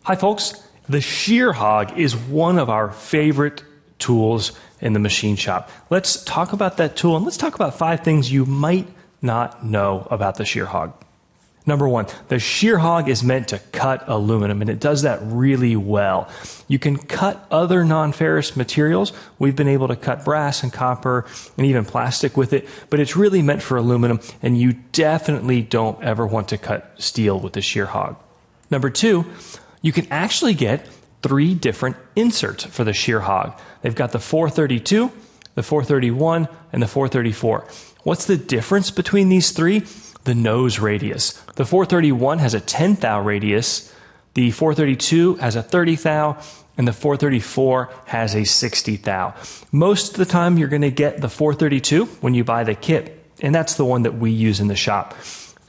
Hi folks, the Shear Hog is one of our favorite tools in the machine shop. Let's talk about that tool and let's talk about 5 things you might not know about the Shear Hog. Number 1, the Shear Hog is meant to cut aluminum, and it does that really well. You can cut other non-ferrous materials. We've been able to cut brass and copper and even plastic with it, but it's really meant for aluminum, and you definitely don't ever want to cut steel with the Shear Hog. Number 2, you can actually get 3 different inserts for the Shear Hog. They've got the 432, the 431, and the 434. What's the difference between these 3? The nose radius. The 431 has a 10 thou radius, the 432 has a 30 thou, and the 434 has a 60 thou. Most of the time you're going to get the 432 when you buy the kit, and that's the one that we use in the shop.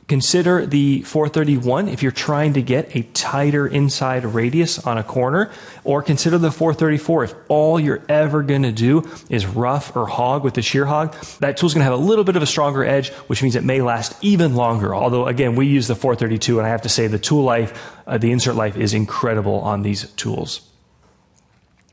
Consider the 431 if you're trying to get a tighter inside radius on a corner, or consider the 434 if all you're ever going to do is rough or hog with the Shear Hog. That tool's going to have a little bit of a stronger edge, which means it may last even longer. Although, again, we use the 432, and I have to say the tool life, the insert life is incredible on these tools.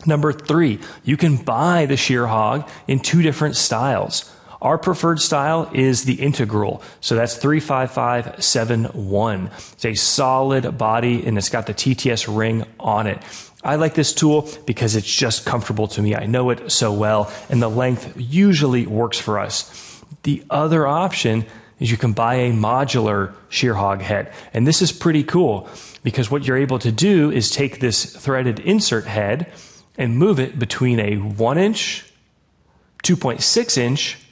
Number 3, you can buy the Shear Hog in 2 different styles. Our preferred style is the integral, so that's 35571. It's a solid body and it's got the TTS ring on it. I like this tool because it's just comfortable to me. I know it so well, and the length usually works for us. The other option is you can buy a modular Shear Hog head, and this is pretty cool because what you're able to do is take this threaded insert head and move it between a 1-inch, 2.6-inch,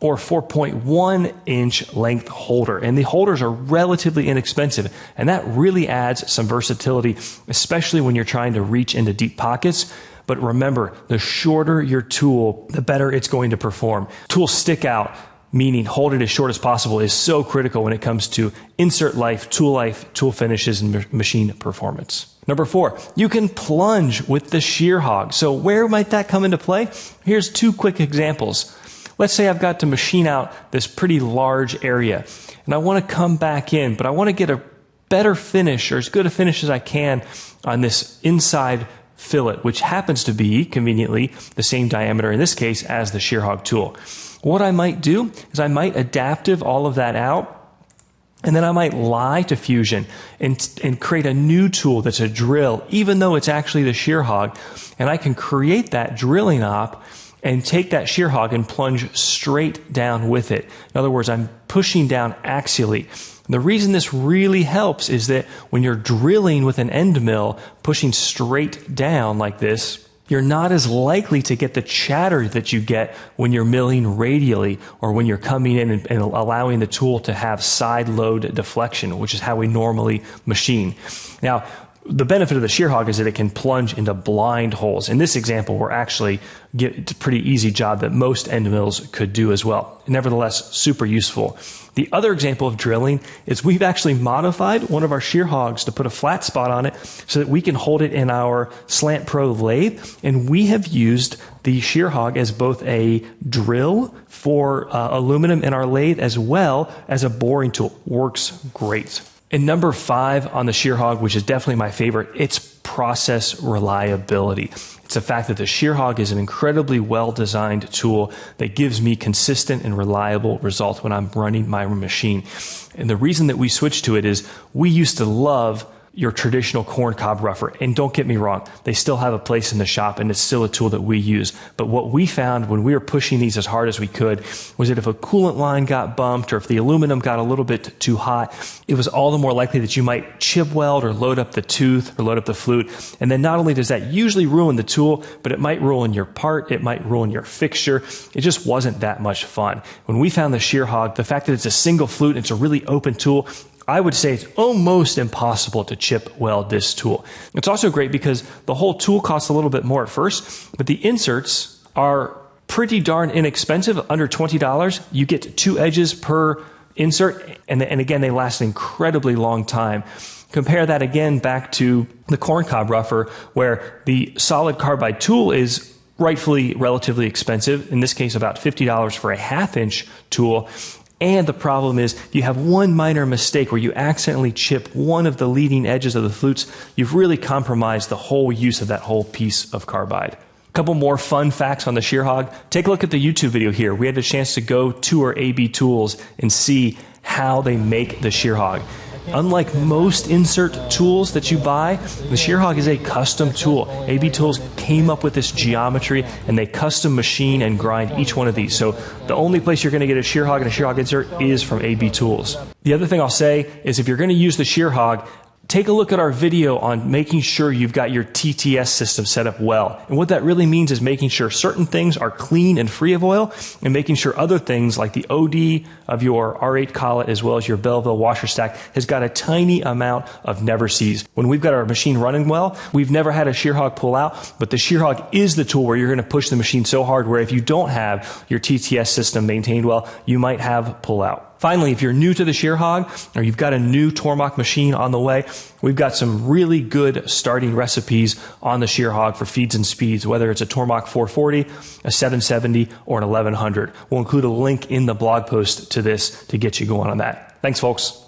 or 4.1 inch length holder. And the holders are relatively inexpensive, and that really adds some versatility, especially when you're trying to reach into deep pockets. But remember, the shorter your tool, the better it's going to perform. Tools stick out, meaning hold it as short as possible, is so critical when it comes to insert life, tool finishes, and machine performance. Number 4, you can plunge with the Shear Hog. So where might that come into play? Here's 2 quick examples. Let's say I've got to machine out this pretty large area, and I want to come back in, but I want to get a better finish, or as good a finish as I can, on this inside fillet, which happens to be, conveniently, the same diameter in this case as the Shear Hog tool. What I might do is I might adaptive all of that out, and then I might lie to Fusion and create a new tool that's a drill, even though it's actually the Shear Hog, and I can create that drilling op and take that Shear Hog and plunge straight down with it. In other words, I'm pushing down axially. The reason this really helps is that when you're drilling with an end mill, pushing straight down like this, you're not as likely to get the chatter that you get when you're milling radially, or when you're coming in and allowing the tool to have side load deflection, which is how we normally machine. Now, the benefit of the Shear Hog is that it can plunge into blind holes. In this example, we're actually it's a pretty easy job that most end mills could do as well. Nevertheless, super useful. The other example of drilling is we've actually modified one of our Shear Hogs to put a flat spot on it so that we can hold it in our Slant Pro lathe, and we have used the Shear Hog as both a drill for aluminum in our lathe as well as a boring tool. Works great. And number 5 on the Shear Hog, which is definitely my favorite, it's process reliability. It's the fact that the Shear Hog is an incredibly well-designed tool that gives me consistent and reliable results when I'm running my machine. And the reason that we switched to it is we used to love your traditional corn cob rougher. And don't get me wrong, they still have a place in the shop, and it's still a tool that we use. But what we found when we were pushing these as hard as we could was that if a coolant line got bumped, or if the aluminum got a little bit too hot, it was all the more likely that you might chip weld or load up the tooth or load up the flute. And then not only does that usually ruin the tool, but it might ruin your part, it might ruin your fixture. It just wasn't that much fun. When we found the Shear Hog, the fact that it's a single flute and it's a really open tool, I would say it's almost impossible to chip weld this tool. It's also great because the whole tool costs a little bit more at first, but the inserts are pretty darn inexpensive, under $20. You get 2 edges per insert, and again, they last an incredibly long time. Compare that again back to the corn cob rougher, where the solid carbide tool is rightfully relatively expensive, in this case about $50 for a 1/2 inch tool. And the problem is, if you have one minor mistake where you accidentally chip one of the leading edges of the flutes, you've really compromised the whole use of that whole piece of carbide. A couple more fun facts on the Shear Hog. Take a look at the YouTube video here. We had a chance to go tour AB Tools and see how they make the Shear Hog. Unlike most insert tools that you buy, the Shear Hog is a custom tool. AB Tools came up with this geometry and they custom machine and grind each one of these. So the only place you're going to get a Shear Hog and a Shear Hog insert is from AB Tools. The other thing I'll say is if you're going to use the Shear Hog, take a look at our video on making sure you've got your TTS system set up well. And what that really means is making sure certain things are clean and free of oil, and making sure other things like the OD of your R8 collet as well as your Belleville washer stack has got a tiny amount of never seized. When we've got our machine running well, we've never had a Shear Hog pull out, but the Shear Hog is the tool where you're going to push the machine so hard where if you don't have your TTS system maintained well, you might have pull out. Finally, if you're new to the Shear Hog or you've got a new Tormach machine on the way, we've got some really good starting recipes on the Shear Hog for feeds and speeds, whether it's a Tormach 440, a 770, or an 1100. We'll include a link in the blog post to this to get you going on that. Thanks, folks.